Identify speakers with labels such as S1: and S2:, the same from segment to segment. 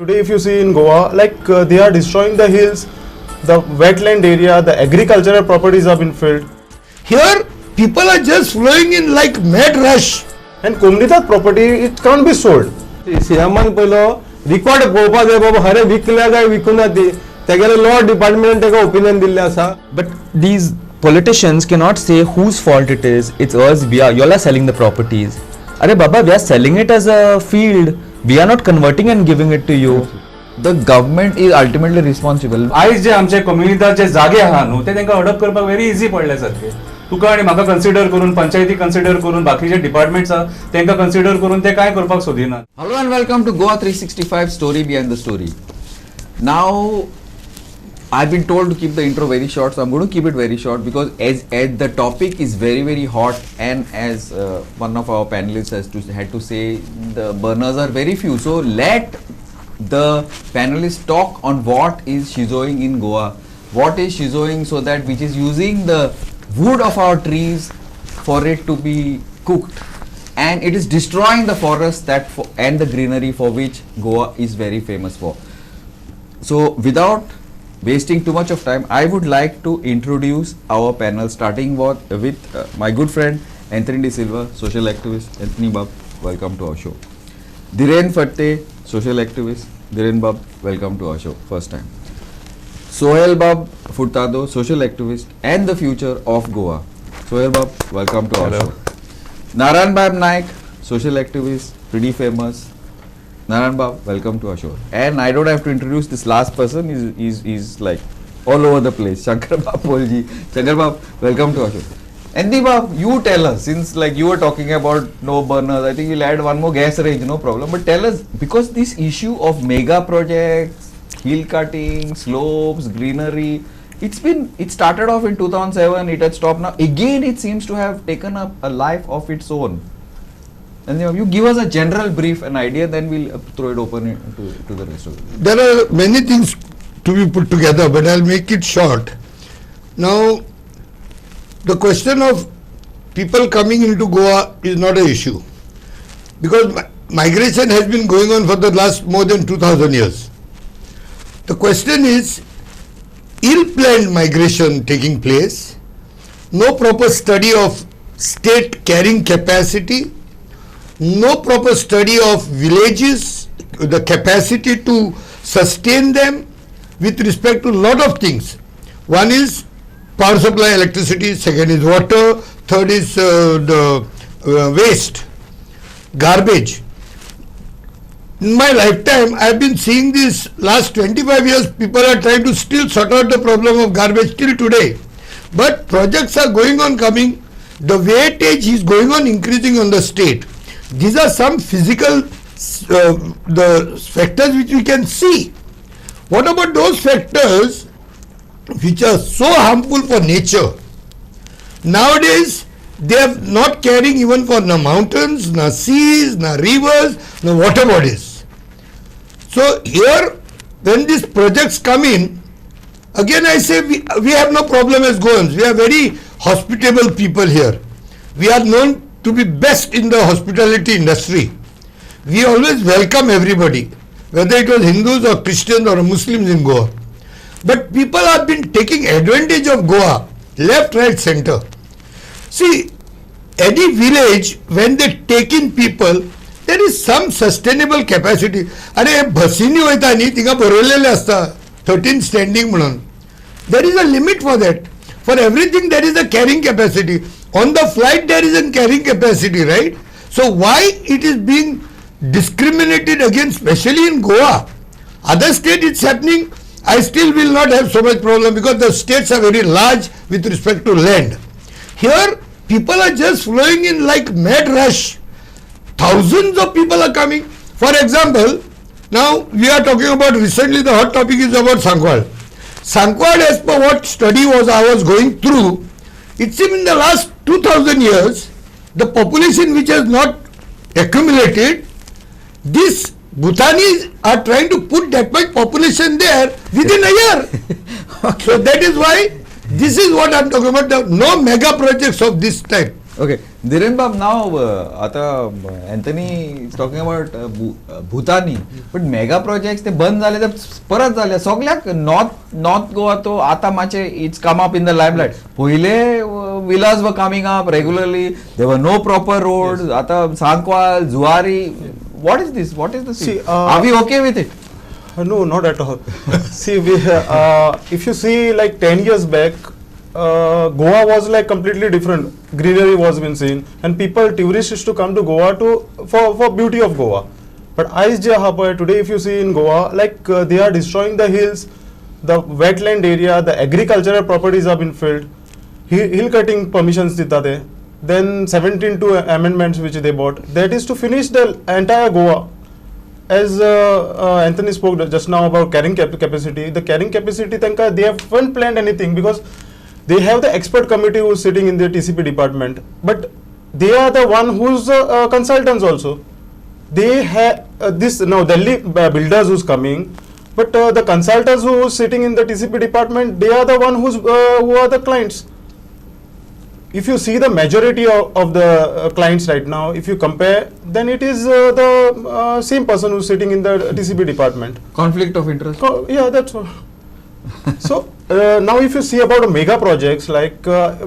S1: Today if you see in Goa, they are destroying the hills, the wetland area, the agricultural properties have been filled.
S2: Here, people are just flowing in like mad rush.
S1: And Kumnitat property, it can't be sold.
S3: CMan paylo record popa जाय बाबा हरे विकल्या काय vicuna ती तेगेले law department तेका opinion दिल्ले आसा.
S4: But these politicians cannot say whose fault it is. It's us. Y'all are selling the properties. Arey Baba, we are selling it as a field. We are not converting and giving it to you. The government is ultimately responsible.
S5: आयज जे आमचे कम्युनिटीचे जागे आहा न्हू ते तांकां हडप करपाक very easy पडले सारखे. तुका आनी म्हाका कन्सिडर करून पंचायती कन्सिडर करून बाकीचे डिपार्टमेंट्स आहा तांकां कन्सिडर करून ते काय करपाक सोदिनात.
S6: Hello and welcome to Goa 365 Story Behind the Story. Now, I've been told to keep the intro very short, so I'm going to keep it very short because as the topic is very hot, and as one of our panelists had to say, the burners are very few. So let the panelists talk on what is shizoing in Goa. What is shizoing, so that which is using the wood of our trees for it to be cooked, and it is destroying the forest and the greenery for which Goa is very famous for. So without wasting too much of time, I would like to introduce our panel, starting with my good friend Anthony De Silva, social activist. Anthony Bab, welcome to our show. Dhiren Fatte, social activist. Dhiren Bab, welcome to our show, first time. Sohail Bab Furtado, social activist and the future of Goa. Sohail Bab, welcome to our show. Naran Bab Naik, social activist, pretty famous. Naran Bab, welcome to our show. And I don't have to introduce this last person, he's like all over the place. Shankar Bab Polji. Shankar Bab, welcome to our show. Andy Bab, you tell us, since like you were talking about no burners, I think we'll add one more gas range, no problem. But tell us, because this issue of mega projects, hill cutting, slopes, greenery, it started off in 2007, it had stopped now. Again, it seems to have taken up a life of its own. And you give us a general brief, an idea, then we'll throw it open to the rest of it.
S2: There are many things to be put together, but I'll make it short. Now, the question of people coming into Goa is not an issue, because migration has been going on for the last more than 2000 years. The question is ill-planned migration taking place, no proper study of state carrying capacity, no proper study of villages, the capacity to sustain them with respect to a lot of things. One is power supply, electricity, second is water, third is the waste, garbage. In my lifetime, I have been seeing this last 25 years, people are trying to still sort out the problem of garbage till today. But projects are going on coming, the weightage is going on increasing on the state. These are some physical the factors which we can see. What about those factors which are so harmful for nature? Nowadays, they are not caring even for the mountains, no seas, no rivers, no water bodies. So here, when these projects come in, again I say we have no problem as Goans. We are very hospitable people here. We are known to be best in the hospitality industry. We always welcome everybody, whether it was Hindus or Christians or Muslims in Goa. But people have been taking advantage of Goa, left, right, center. See, any village, when they take in people, there is some sustainable capacity. अरे बसीनी वयता न्ही तिंगा बरयलेले आसता 13 standing म्हणून. There is a limit for that. For everything there is a carrying capacity. On the flight there is a carrying capacity, right? So why it is being discriminated against, especially in Goa? Other state it's happening, I still will not have so much problem because the states are very large with respect to land. Here people are just flowing in like mad rush. Thousands of people are coming. For example, now we are talking about recently the hot topic is about Sankwal. Sankwal, as per what study I was going through, it seems in the last 2000 years, the population which has not accumulated, these Bhutanis are trying to put that much population there within a year. Okay. So that is why this is what I am talking about, no mega projects of this type.
S6: Okay, Dhiren Bab, now Anthony is talking about Bhutani, but mega projects ते बंद झाले तर परत झाले सगळ्याक North Goa तो आता माचे it's come up in the limelight. पहिले villas were coming up regularly, there were no proper roads. आता Sankwal, Zuari, what is this? What is the scene?
S1: See,
S6: are we okay with it?
S1: No, not at all. See, if you see like 10 years back, Goa was like completely different. Greenery was been seen, and tourists used to come to Goa for beauty of Goa. But today, if you see in Goa, like they are destroying the hills, the wetland area, the agricultural properties have been filled, hill cutting permissions dita. Then 17 amendments which they bought. That is to finish the entire Goa. As Anthony spoke just now about carrying capacity, the carrying capacity, they haven't planned anything because they have the expert committee who is sitting in the TCP department, but they are the one who's consultants also. They have this now Delhi builders who's coming, but the consultants who are sitting in the TCP department, they are the one who are the clients. If you see the majority of the clients right now, if you compare, then it is the same person who's sitting in the TCP department.
S6: Conflict of interest.
S1: Yeah, that's all. So now if you see about mega projects, like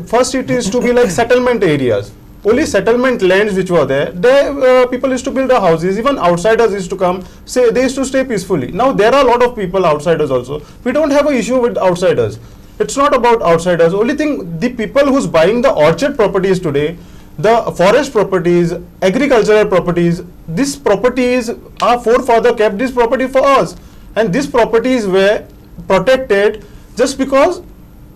S1: first it is to be like settlement areas. Only settlement lands which were there people used to build the houses, even outsiders used to come, they used to stay peacefully. Now there are a lot of people, outsiders also. We don't have an issue with outsiders. It's not about outsiders. Only thing, the people who's buying the orchard properties today, the forest properties, agricultural properties, these properties, our forefather kept this property for us. And these properties were protected just because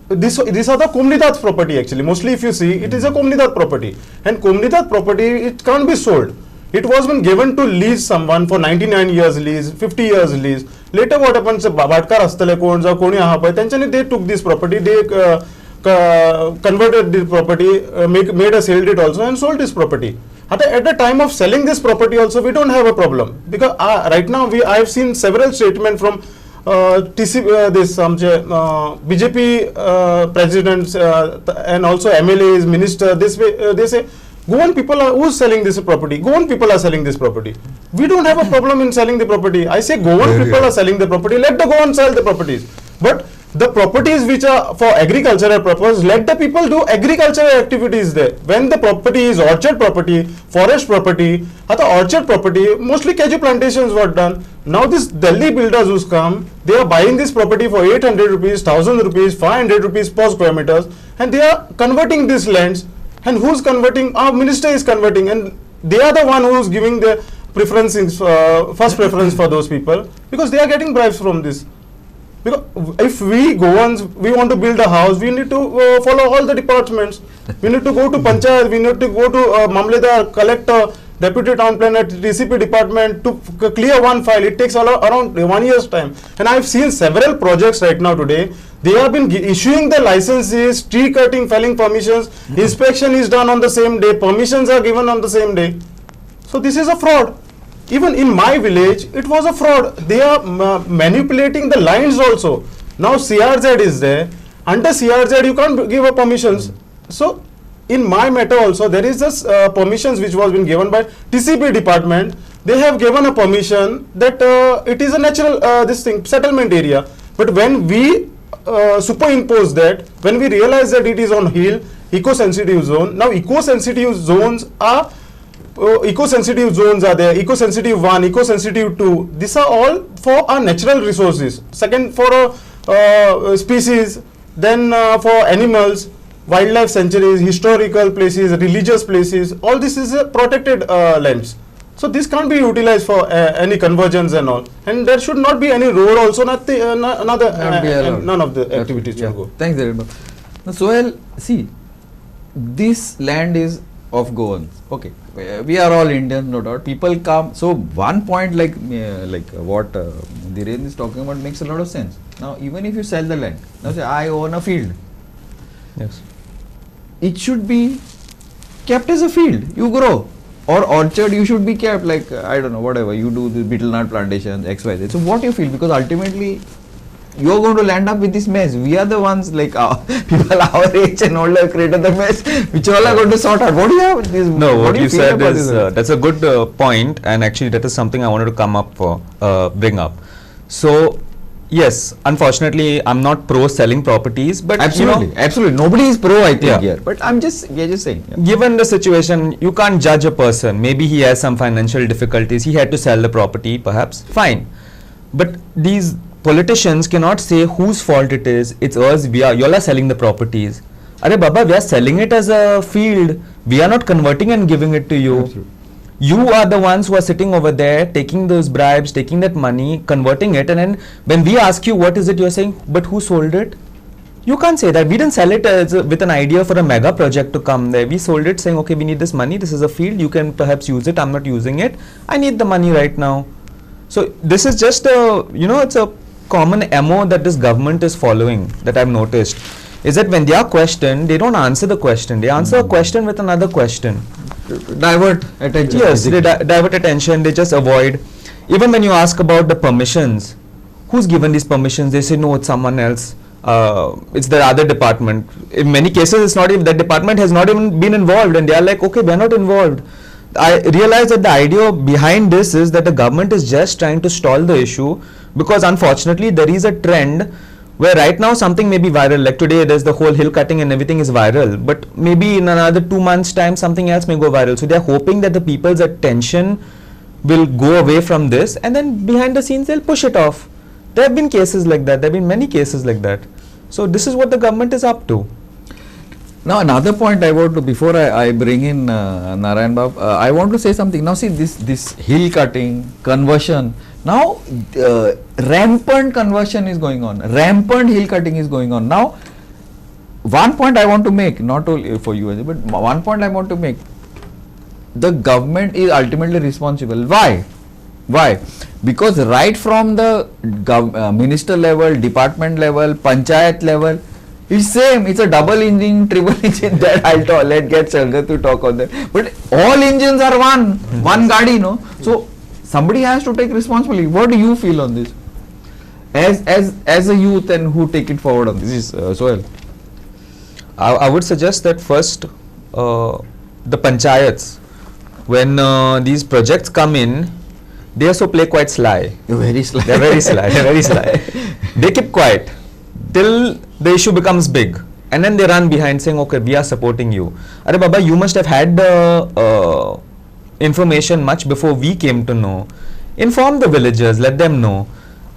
S1: these are the Komunidad property actually. Mostly if you see, it is a Komunidad property. And Komunidad property, it can't be sold. It was been given to lease someone for 99 years lease, 50 years lease. Later what happens, Babatkar astale koni they took this property, they converted this property, made a sale deed also and sold this property. At the time of selling this property also, we don't have a problem. Because right now I have seen several statements from BJP presidents and also MLAs, ministers, they say, Goan people are who's selling this property. Goan people are selling this property. We don't have a problem in selling the property. I say Goan people are selling the property. Let the Goan sell the properties. But the properties which are for agricultural purpose, let the people do agricultural activities there. When the property is orchard property, forest property, or the orchard property, mostly kaju plantations were done. Now this Delhi builders who's come, they are buying this property for 800 rupees, 1000 rupees, 500 rupees per square meters, and they are converting these lands. And who's converting? Our minister is converting, and they are the one who's giving the preference, first preference for those people, because they are getting bribes from this. Because if we Goans, we want to build a house, we need to follow all the departments. We need to go to Panchayat, we need to go to Mamledar, collector, deputy town planner, TCP department to clear one file. It takes around 1 year's time. And I've seen several projects right now today. They have been issuing the licenses, tree cutting, felling permissions. Inspection is done on the same day. Permissions are given on the same day. So this is a fraud. Even in my village, it was a fraud. They are manipulating the lines also. Now CRZ is there. Under CRZ, you can't give a permissions. So in my matter also, there is this permissions which was been given by TCP department. They have given a permission that it is a natural settlement area. But when we superimpose that, when we realize that it is on hill, eco-sensitive zone. Now eco-sensitive zones are there, eco-sensitive 1, eco-sensitive 2. These are all for our natural resources. Second, for species, then for animals, wildlife sanctuaries, historical places, religious places. All this is protected lands. So this can't be utilized for any convergence and all. And there should not be any road also, none of the activities should go.
S6: Thanks, Dhiren. Now, Sohail, see, this land is of Goans. Okay, we are all Indians, no doubt. People come. So one point, like what Dhiren is talking about, makes a lot of sense. Now, even if you sell the land, now say I own a field.
S4: Yes.
S6: It should be kept as a field. You grow. Or orchard, you should be kept like, I don't know, whatever, you do the betel nut plantations, XYZ. So what you feel? Because ultimately, you're going to land up with this mess. We are the ones like people our age and older created the mess, which all are going to sort out. What do you have? This,
S4: No, what
S6: do
S4: you
S6: feel
S4: said
S6: about
S4: is
S6: this?
S4: that's a good point, and actually that is something I wanted to come up for, bring up. So, yes, unfortunately, I'm not pro selling properties, but
S6: Absolutely,
S4: you know,
S6: absolutely. Nobody is pro, I think,
S4: Yeah.
S6: here. But we're just saying. Yeah.
S4: given the situation, you can't judge a person. Maybe he has some financial difficulties. He had to sell the property, perhaps. Fine, but these politicians cannot say whose fault it is. It's us. Y'all are selling the properties. Arey Baba, we are selling it as a field. We are not converting and giving it to you.
S6: Absolutely.
S4: You are the ones who are sitting over there, taking those bribes, taking that money, converting it, and then when we ask you what is it, you're saying, but who sold it? You can't say that. We didn't sell it with an idea for a mega project to come there. We sold it saying, okay, we need this money. This is a field. You can perhaps use it. I'm not using it. I need the money right now. So this is just a, it's a common MO that this government is following, that I've noticed, is that when they are questioned, they don't answer the question. They answer a question with another question.
S6: Divert attention.
S4: Yes, they divert attention, they just avoid. Even when you ask about the permissions, who's given these permissions? They say, no, it's someone else. It's the other department. In many cases, it's not even, that department has not even been involved, and they are like, okay, we're not involved. I realize that the idea behind this is that the government is just trying to stall the issue, because unfortunately there is a trend where right now something may be viral, like today there's the whole hill cutting and everything is viral, but maybe in another 2 months time something else may go viral. So they're hoping that the people's attention will go away from this, and then behind the scenes they'll push it off. There have been cases like that. There have been many cases like that. So this is what the government is up to.
S6: Now another point I want to, before I bring in Narayan Bab, I want to say something. Now see this hill cutting, conversion, now rampant conversion is going on, rampant hill cutting is going on. Now one point I want to make, not only for you, but one point I want to make, the government is ultimately responsible. Why? Because right from the minister level, department level, panchayat level, it's same. It's a double engine, triple engine. That I'll let get Shargat to talk on that. But all engines are one gaadi, no. So somebody has to take responsibility. What do you feel on this? As a youth and who take it forward on this? This is Sohail.
S4: I would suggest that first the panchayats, when these projects come in, they also play quite sly.
S6: Very sly.
S4: They're very sly. They're very sly. They keep quiet till the issue becomes big, and then they run behind saying, okay, we are supporting you. Arey Baba, you must have had the information much before we came to know. Inform the villagers, let them know.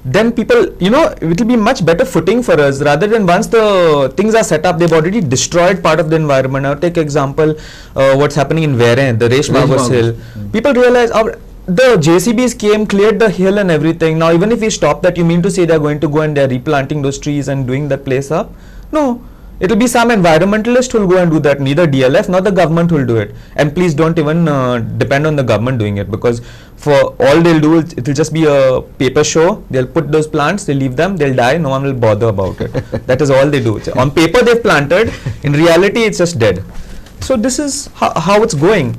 S4: Then people, it will be much better footing for us, rather than once the things are set up, they've already destroyed part of the environment. Now take example, what's happening in Veren, the Reshmagos hill. People realize, the JCBs came, cleared the hill and everything. Now even if we stop that, you mean to say they're going to go and they're replanting those trees and doing that place up? No. It will be some environmentalist who will go and do that. Neither DLF nor the government will do it. And please don't even depend on the government doing it, because for all they'll do, it will just be a paper show. They'll put those plants, they'll leave them, they'll die, no one will bother about it. That is all they do. On paper they've planted, in reality it's just dead. So this is how it's going.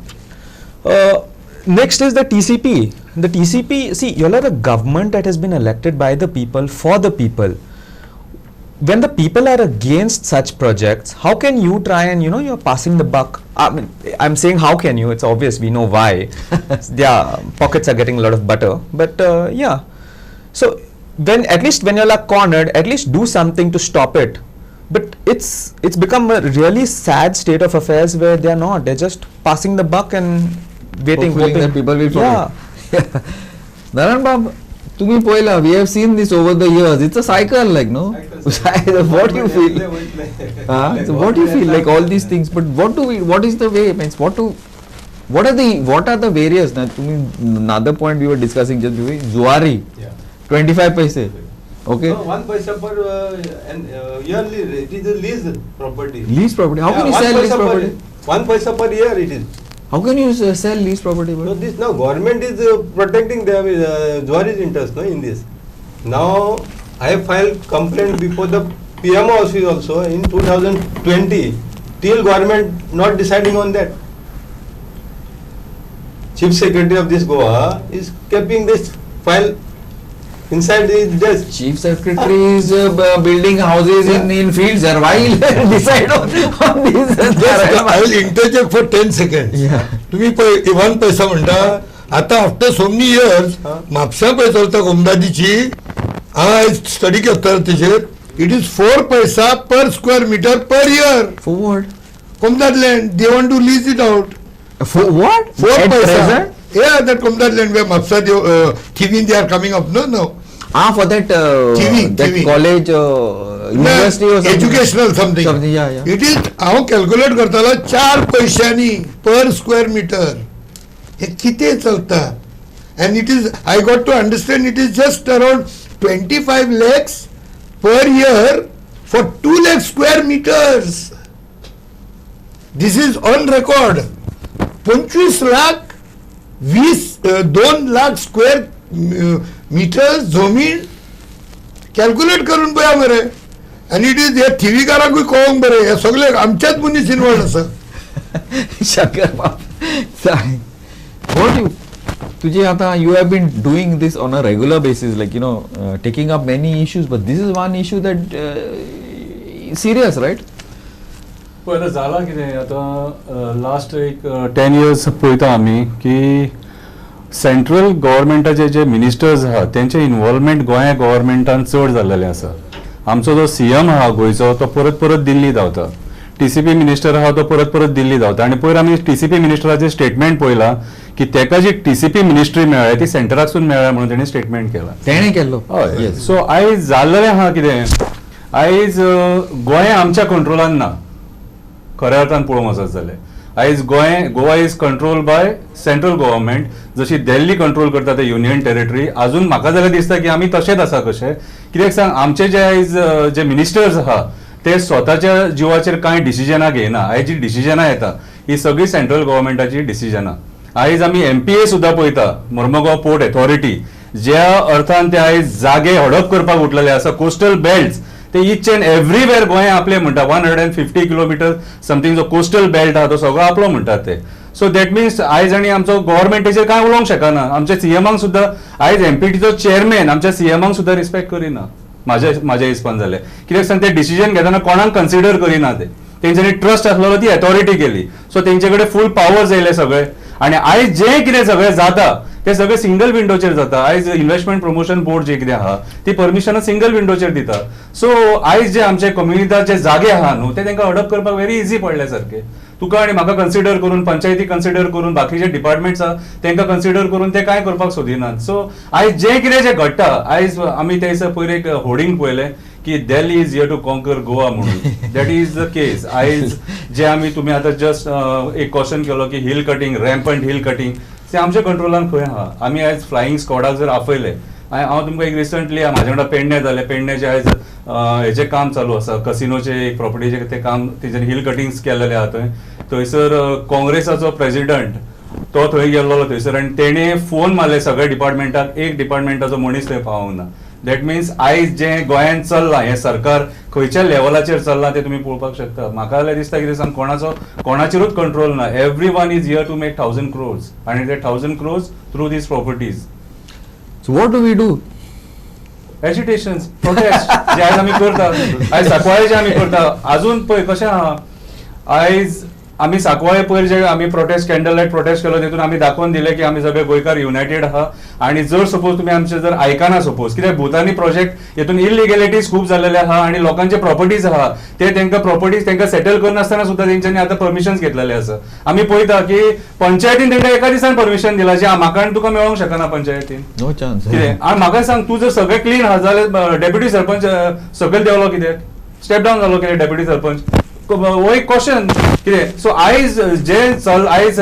S4: Next is the TCP. The TCP, see, you all are a government that has been elected by the people, for the people. When the people are against such projects, how can you try and, you're passing the buck? I mean, I'm saying how can you? It's obvious, we know why. Their pockets are getting a lot of butter. But yeah. So at least when you all are cornered, at least do something to stop it. But it's become a really sad state of affairs where they're not. They're just passing the buck and waiting, hoping
S6: that people will follow. Yeah. Narayan Bab, we have seen this over the years. It's a cycle, like, no? What do you feel? So what do you feel, like all these things? But what is the way? Means what are the various? Another point we were discussing just before, Zuari, 25 paise. Okay.
S3: So 1 paisa per yearly, it is a lease property.
S6: Lease property. How can you sell lease property?
S3: 1 paisa per year it is.
S6: How can you sell lease property?
S3: So this now government is protecting their Zuari's interest, in this. Now I have filed complaint before the PMO office also in 2020. Till government not deciding on that. Chief Secretary of this Goa is keeping this file inside his desk.
S6: Chief Secretary is building houses in fields while decide on this.
S2: I will interject for 10 seconds.
S6: Yeah.
S2: तुम्ही even पैसा म्हणता आता after so many years Mapusa पळय चलता गोमदादीची हांव study करता तेजेर it is 4 पैसा per square meter per year
S6: For what?
S2: Komdad land they want to lease it out.
S6: For what?
S2: 4
S6: At
S2: paisa.
S6: present?
S2: Yeah, that Komdad land where Mapsa TV they are coming up. No.
S6: For that
S2: TV.
S6: college, university or something.
S2: Educational something.
S6: Yeah.
S2: It is हांव calculate करतालो 4 पैशांनी पर square metre हे कितें चलता and it is I got to understand it is just around 25 lakhs per year for 2 lakh square meters. This is on record. 25 lakh 2 lakh square metres जमीन calculate करून पळया मरे आणि इट इज हे थिवीकाराकूय कळोंक बरे हे सगळे आमच्याच मनीस इन्वॉल्ड आसा.
S6: शंकर what you तुझे आता you have been doing this on a regular basis, like taking up many issues, but this is one issue that serious, right?
S5: पळय आतां जाला कितें आतां लास्ट एक 10 years पळयता आमी की सेंट्रल गव्हर्मेंटाचे जे मिनिस्टर्स आहात त्यांचे इन्वॉल्वमेंट गोंया गव्हर्मेंटान चड जाल्लेले आसा. आमचो जो CM आहा गोंयचो तो परत दिल्ली धांवता. TCP मिनिस्टर आहा तो परत दिल्ली धांवता आनी पयर आमी TCP मिनिस्टराचें स्टेटमेंट पळयलां की तेका जी TCP मिनिस्ट्री मेळ्ळ्या ती सेंटराकसून मेळ्ळ्या म्हणून तेणी स्टेटमेंट केला.
S6: तेणे केल्लो.
S5: हय. सो आयज जाल्लेलें आहा कितें आयज गोंय आमच्या कंट्रोलान ना खऱ्या अर्थान पळोवंक वचत जाल्यार. आयज Goa is control by central government. जशी दिल्ली कंट्रोल करता ते युनियन टेरिटरी. अजून म्हाका जाल्यार दिसता की आमी तशेंच आसा कशें कित्याक सांग आमचे जे आयज जे मिनिस्टर्स आहा ते स्वताच्या जिवाचेर कांय डिसिजनां घेयना. आयज जी डिसिजनां येता ही सगळी सेंट्रल गव्हर्मेंटाची डिसिजनां. आयज आमी MPA सुद्दां पळयता मोर्मुगांव पोर्ट ऑथॉरिटी ज्या अर्थान ते आयज जागे हडप करपाक उठलेले आसा. कोस्टल बेल्ट्स ते इच एंड एव्हरीवेअर गोंय आपले म्हणटा 150 किलोमिटर समथींग जो कोस्टल बेल्ट आहा तो सगळो आपलो म्हणटात ते. सो दॅट मिन्स आयज आनी आमचो गव्हर्मेंटाचेर कांय उलोवंक शकना. आमच्या CMांक सुद्दां आयज MPTचो चेअरमॅन आमच्या CMांक सुद्दां रिस्पेक्ट करिना म्हाज्या हिसपान जालें. कित्याक सांग ते डिसिजन घेतना कोणाक कन्सिडर करिना ते. तेंच्यांनी ट्रस्ट आसलेलो ती अथॉरिटी केली. सो तेंचे कडेन फूल पावर्स येयले सगळे आनी आयज जे कितें सगळें जाता ते सगळे सिंगल विंडोचेर जाता. आयज इन्व्हेस्टमेंट प्रमोशन बोर्ड जे कितें आहा ती परमिशनां सिंगल विंडोचेर दिता. सो आयज जे आमचे कम्युनिटीचे जागे आहा न्हू ते तांकां हडप करपाक व्हेरी इजी पडले सारखे. तुका आनी म्हाका कन्सिडर करून पंचायती कन्सिडर करून बाकीचे डिपार्टमेंट्स आहा तांकां कन्सिडर करून ते कांय करपाक सोदिनात. सो आयज जे कितें जे घडटा आयज आमी ते दिसा पयर एक होर्डिंग पळयलें की Delhi is here to conquer Goa म्हणून. That is the case. आयज जे आमी तुमी आतां जस्ट एक क्वेश्चन केलो की hill cutting rampant hill cutting ते आमच्या कंट्रोलान खंय आहा. आमी आयज फ्लायींग स्क्वॉडाक जर आपयले हांव तुमकां एक रिसंटली म्हाजे वांगडा पेडणे जालें. पेडण्याचे आयज हेजें काम चालू आसा कसिनोचे एक प्रॉपर्टीचे ते काम तेजेर हिल कटिंग्स केलेले आहा थंय. थंयसर काँग्रेसाचो प्रेसिडंट तो थंय गेल्लो थंयसर आनी तेणे फोन मारले सगळ्या डिपार्टमेंटाक. एक डिपार्टमेंटाचो मनीस थंय पावूंक ना. दॅट मिन्स आयज जें गोंयांत चल्लां हें सरकार खंयच्या लेवलाचेर चल्लां तें तुमी पळोवपाक शकता. म्हाका जाल्यार दिसता कितें सांग कोणाचेरूच कंट्रोल ना. Every one is here to make 1000 crores आनी ते 1000 crores through these properties.
S6: So what do we do?
S5: Agitations protest जे आयज आमी करता आयज सांकवाळे जे आमी करता अजून पळय कशें आहा आयज आमी सांकवाळे पयर जे आमी प्रोटेस्ट कॅन्डल लायट प्रोटेस्ट केलो तेतून आमी दाखोवन दिलें की आमी सगळे गोंयकार युनायटेड आहा. आनी जर सपोज तुमी आमचे जर आयकना सपोज कित्याक भुतानी प्रोजेक्ट हेतून इलिगॅलिटीज खूब जाल्लेले आहा आनी लोकांचे प्रॉपर्टीज आहा ते तांकां प्रॉपर्टीज तांकां सेटल करनासतना सुद्दां तेंच्यांनी आतां परमिशन्स घेतलेले आसा. आमी पळयता की पंचायतीन तांकां एका दिसान परमिशन दिलां जे म्हाका आनी तुका मेळोंक शकना पंचायतीन.
S6: No chance.
S5: कितें आनी म्हाका सांग तूं जर सगळें क्लीन आहा जाल्यार डेप्युटी सरपंच सकयल देंवलो कित्याक स्टेप डावन जालो कितें डेप्युटी सरपंच हो एक क्वेश्चन कितें. सो आयज जे आयज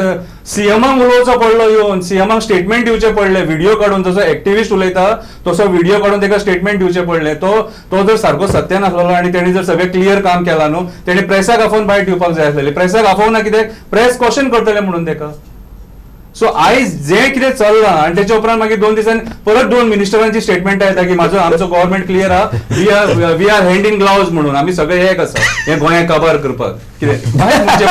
S5: CMांक उलोवचो पडलो येवन CMांक स्टेटमेंट दिवचे पडले व्हिडिओ काडून जसो एक्टिविस्ट उलयता तसो व्हिडिओ काडून ताका स्टेटमेंट दिवचे पडले. तो जर सारको सत्य नासलो आनी तेणी जर सगळें क्लियर काम केलां न्हू तेणी प्रेसाक आफोवन भायर दिवपाक जाय आसलेली. प्रेसाक आफोवना कित्याक प्रेस क्वेश्चन करतले म्हणून ताका. सो आयज जे कितें चल्लां आनी तेच्या उपरांत मागीर 2 दिसांनी परत 2 मिनिस्टरांची स्टेटमेंट येता की आमचो गव्हर्नमेंट क्लियर आहा, we are hand in gloves म्हणून आमी सगळे एक आसा हे गोंया काबार करपाक. कितें म्हणजे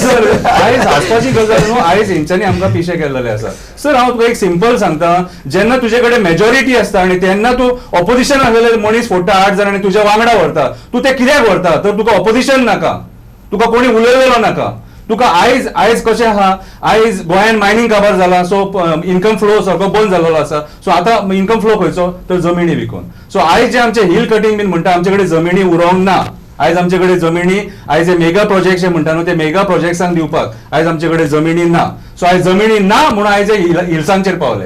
S5: सर आयज हांसपाची गजाल न्हू, आयज हेंच्यांनी आमकां पिशे केल्लेले आसा. सर हांव तुका एक सिंपल सांगता, जेन्ना तुजे कडेन मेजॉरिटी आसता आनी तेन्ना तूं ऑपोजिशन आसलेले मनीस फोडटा 8 जाण आनी तुज्या वांगडा व्हरता, तूं ते कित्याक व्हरता? तर तुका ऑपोजिशन नाका, तुका कोणी उलयलेलो नाका. तुका आयज कशें आहा, आयज गोंयान मायनिंग काबार जाला, सो इन्कम फ्लो सारको बंद जाल्लो आसा. सो आतां इन्कम फ्लो खंयचो? तर जमिनी विकून. सो आयज जे आमचे हिल कटिंग बीन म्हणटा आमचे कडेन जमिनी उरोंक ना. आयज आमचे कडेन जमिनी, आयज हे मेगा प्रोजेक्ट जे म्हणटा न्हू ते मेगा प्रोजेक्ट्सांक दिवपाक आयज आमचे कडेन जमिनी ना. सो आयज जमिनी ना म्हणून आयज हिल्सांचेर पावले.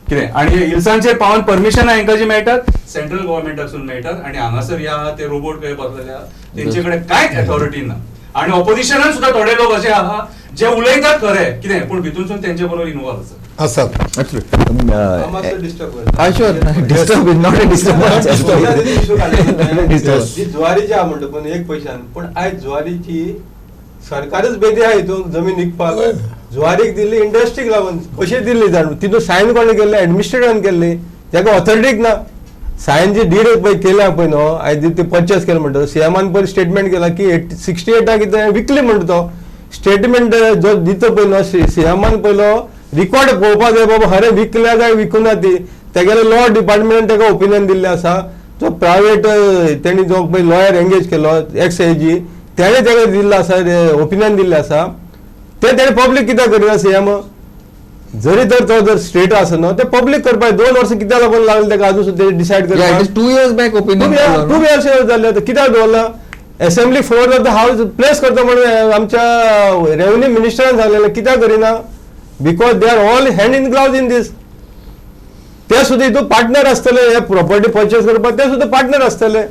S5: कितें आनी हिल्सांचेर पावन परमिशनां हांकां जी मेळटात सेंट्रल गव्हर्मेंटासून मेळटात आनी हांगासर ह्या ते रोबोट खंय बसलेले आहा तेंचे कडेन कांयच अथॉरिटी ना. आणि ऑपोजिशनान सुद्धा थोडे लोक असे आहा जे उलयतात खरें कितें पूण भितूनसून तेंचे बरोबर इन्वॉल्व आसात.
S3: ज्वारी जे आहा म्हणटा पण एक पयशान, पण आयज ज्वारीची सरकारच बेदी आहा हितून जमीन विकपाक. ज्वारीक दिल्ली इंडस्ट्रीक लागून. कशी दिल्ली जाण तितून सायन कोणे केल्ले? एडमिनिस्ट्रेटरान केल्ली, ताका ऑथॉरिटीक ना. सायन जी डीड पळय केल्या पळय न्हू, आयज ते परचेस केले म्हणटा सीएमान पयलीं स्टेटमेंट केला की 68 कितें विकली म्हणटा तो. स्टेटमेंट जो दिता पळय न्हू सीएमान पयलो रिकॉर्ड पळोवपाक जाय बाबा खरें विकल्या काय विकूना ती. तेगेले लॉ डिपार्टमेंटान ताका ओपिनियन दिल्लें आसा. जो प्रायवेट तेणी जो पळय लॉयर एंगेज केलो एक्स-एजी तेणें ताका दिल्लो आसा, ओपिनियन दिल्लें आसा. ते तेणें पब्लीक कित्याक करिना सीएम? जरी तर तो जर स्टेट आसा न्हू ते पब्लीक करपाक 2 वर्सां कित्याक लागून लागले ताका अजून सुद्धा डिसायड करपाक?
S6: 2 years back opinion.
S3: 2 years जाले कित्याक दवरला? Assembly floor of the house place करता म्हणून आमच्या रेव्हन्यू मिनिस्टरान सांगलेलें, कित्याक करिना? Because they are all hand in gloves in these. ते सुद्धा हितून पार्टनर आसतले, हे प्रॉपर्टी परचेस करपाक ते सुद्धा पार्टनर आसतले.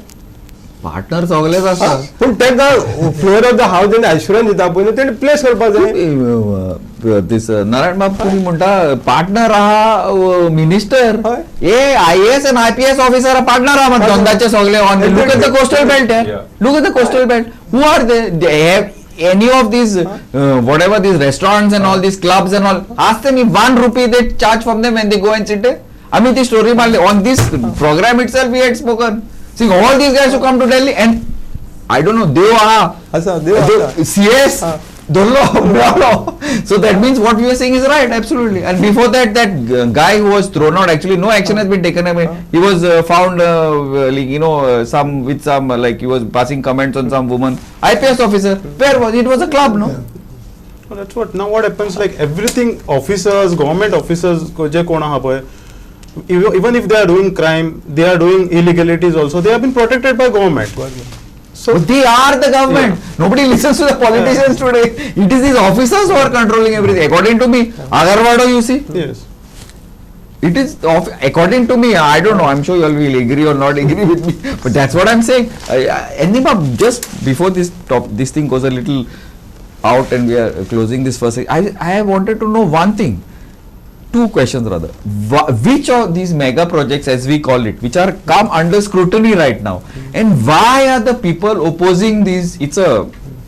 S6: पार्टनर सगळेच आसा,
S3: पूण ताका फ्लोर ऑफ द हाऊस तेणी आश्युरन्स दिता पळय तेणी प्लेस करपाक जाय.
S6: दिस नारायण बाब तुम्ही म्हणटा पार्टनर आहा minister, a IAS and IPS officer partner आहा म्हणटा धंद्याचे सगळे ऑन. Look at the coastal belt, look at the coastal belt. Who are they have any of these whatever these restaurants and all these clubs and all, ask them if 1 rupee they charge from them when they go and sit there. I mean this story on this program itself we had spoken. See all these guys who come to Delhi and I don't know, they are CS Dollo. So that means what you are saying is right, absolutely. And before that guy who was thrown out, actually no action has been taken. I mean, he was found like, you know, some with some like he was passing comments on some woman. IPS officer, where was it? Was a club, no?
S1: Well, that's what now what happens, like everything officers, government officers je kona ha boy, even if they are doing crime, they are doing illegalities also, they have been protected by government.
S6: So they are the government. Yeah. Nobody listens to the politicians today. It is these officers who are controlling everything. According to me, Agarwado, you see.
S1: Yes.
S6: It is according to me. I don't know. I'm sure you all will agree or not agree with me. But that's what I'm saying. Anima, just before this thing goes a little out and we are closing this first. I wanted to know one thing. 2 questions rather. Which of these mega projects, as we call it, which are come under scrutiny right now, and why are the people opposing these?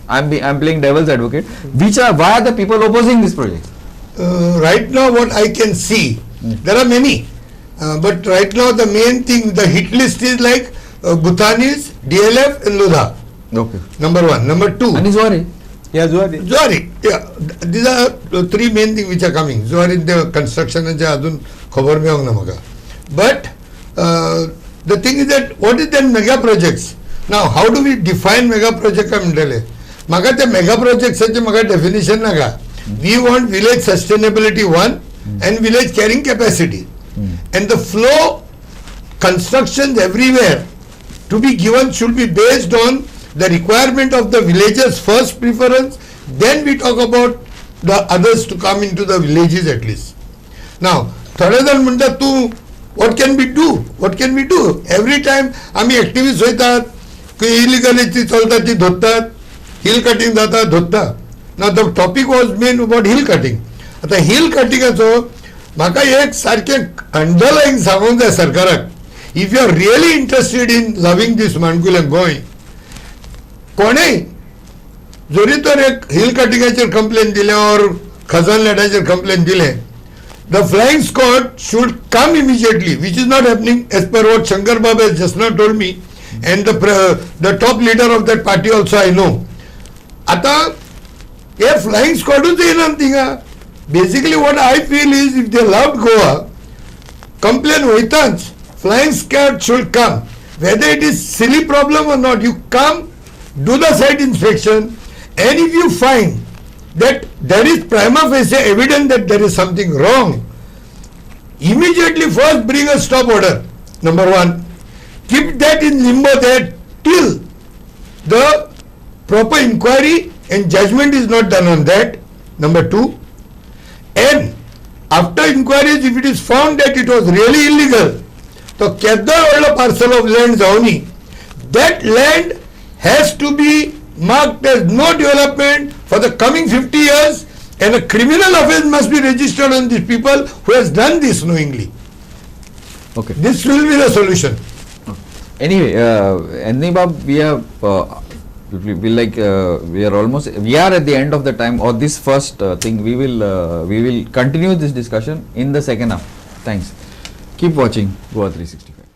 S6: I'm playing devil's advocate. Why are the people opposing these projects?
S2: Right now, what I can see, there are many, but right now the main thing, the hit list is like Bhutanis, DLF, and Ludha.
S6: Okay.
S2: Number 1. Number 2.
S6: And Zuari.
S2: Yeah, Zuari. Yeah, these are 3 main things which are coming. Zuari, the construction and adun khabar mein hong na maga. But the thing is that what is then mega projects? Now, how do we define mega project? Maga the mega projects such a maga definition naga. We want village sustainability 1 and village carrying capacity. And the flow constructions everywhere to be given should be based on the requirement of the villagers first preference, then we talk about the others to come into the villages at least. Now, Thadadan Munda tu, what can we do? What can we do? Every time आम्ही activists होतात, illegally चलतात ती धोतात, hill cutting जाता धोता. Now the topic was main about hill cutting. आता hill cutting असो, म्हाका एक सारखे underlying सांगून जाय सरकाराक. If you are really interested in loving this Mankul and Goy, कोणेय जरी तर एक हिल कटिंगाचेर कंप्लेन दिले और खजान लॅडाचेर कंप्लेन दिले, the flying squad should come immediately, which is not happening as per what Shankar Babu has just now told me, and the top leader of that party also I know. आता हे flying squadूच येना थिंगा. Basically what I feel is if they loved Goa, complain वयताच, flying squad should come. Whether it is silly problem or not, you come, do the site inspection, and if you find that there is prima facie evidence that there is something wrong, immediately first bring a stop order, number one. Keep that in limbo there till the proper inquiry and judgment is not done on that, number two. And after inquiries, if it is found that it was really illegal, so केद्दार वाला parcel of land जावनी, that land has to be marked as no development for the coming 50 years, and a criminal offense must be registered on these people who has done this knowingly.
S6: Okay.
S2: This will be the solution.
S6: Anyway, Anthony Bob, we are we are at the end of the time, or this first thing. We will continue this discussion in the second half. Thanks. Keep watching Goa 365.